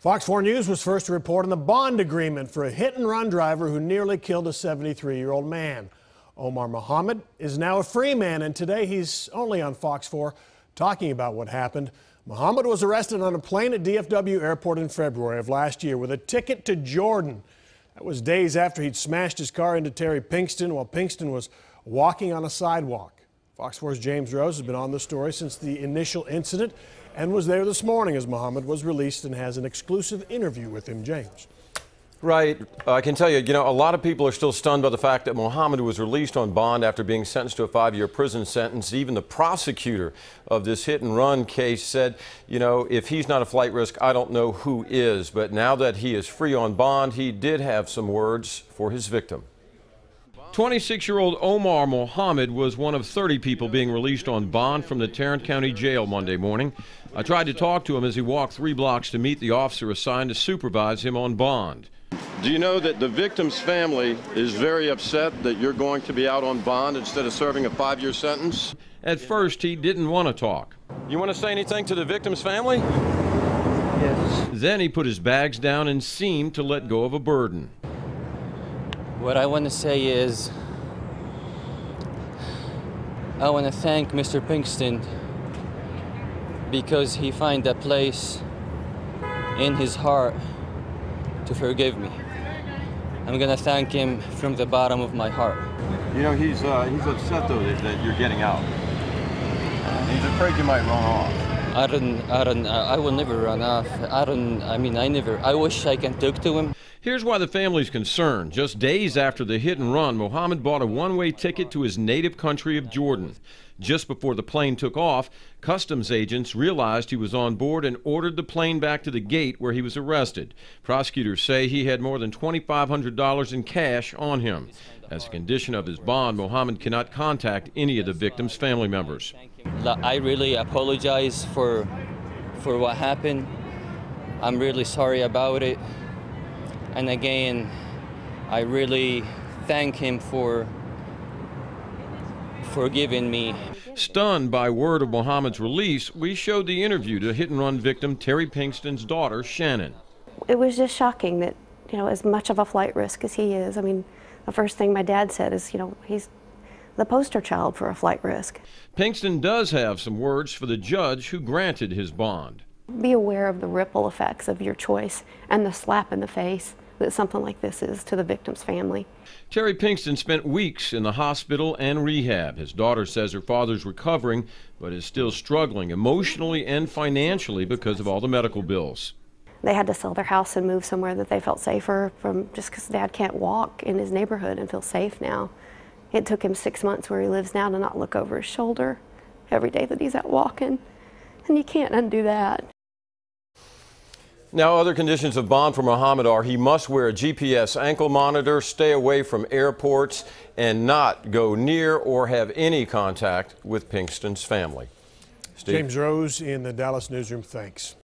Fox 4 News was first to report on the bond agreement for a hit-and-run driver who nearly killed a 73-year-old man. Omar Mohammed is now a free man, and today he's only on Fox 4 talking about what happened. Mohammed was arrested on a plane at DFW Airport in February of last year with a ticket to Jordan. That was days after he'd smashed his car into Terry Pinkston while Pinkston was walking on a sidewalk. Fox 4's James Rose has been on the story since the initial incident and was there this morning as Mohammed was released and has an exclusive interview with him. James. Right. I can tell you, a lot of people are still stunned by the fact that Mohammed was released on bond after being sentenced to a 5-year prison sentence. Even the prosecutor of this hit-and-run case said, if he's not a flight risk, I don't know who is. But now that he is free on bond, he did have some words for his victim. 26-year-old Omar Mohammed was one of 30 people being released on bond from the Tarrant County Jail Monday morning. I tried to talk to him as he walked 3 blocks to meet the officer assigned to supervise him on bond. Do you know that the victim's family is very upset that you're going to be out on bond instead of serving a 5-year sentence? At first, he didn't want to talk. You want to say anything to the victim's family? Yes. Then he put his bags down and seemed to let go of a burden. What I want to say is, I want to thank Mr. Pinkston because he found a place in his heart to forgive me. I'm going to thank him from the bottom of my heart. He's upset though that you're getting out. He's afraid you might run off. I will never run off. I wish I can talk to him. Here's why the family's concerned. Just days after the hit and run, Mohammed bought a one-way ticket to his native country of Jordan. Just before the plane took off, customs agents realized he was on board and ordered the plane back to the gate where he was arrested. Prosecutors say he had more than $2,500 in cash on him. As a condition of his bond, Mohammed cannot contact any of the victim's family members. I really apologize for what happened. I'm really sorry about it. And again, I really thank him for forgiving me. Stunned by word of Mohammed's release, we showed the interview to hit-and-run victim Terry Pinkston's daughter, Shannon. It was just shocking that, as much of a flight risk as he is. The first thing my dad said is, he's the poster child for a flight risk. Pinkston does have some words for the judge who granted his bond. Be aware of the ripple effects of your choice and the slap in the face that something like this is to the victim's family. Terry Pinkston spent weeks in the hospital and rehab. His daughter says her father's recovering, but is still struggling emotionally and financially because of all the medical bills. They had to sell their house and move somewhere that they felt safer from, just because Dad can't walk in his neighborhood and feel safe now. It took him 6 months where he lives now to not look over his shoulder every day that he's out walking, and you can't undo that. Now, other conditions of bond for Mohammed are he must wear a GPS ankle monitor, stay away from airports, and not go near or have any contact with Pinkston's family. Steve? James Rose in the Dallas newsroom, thanks.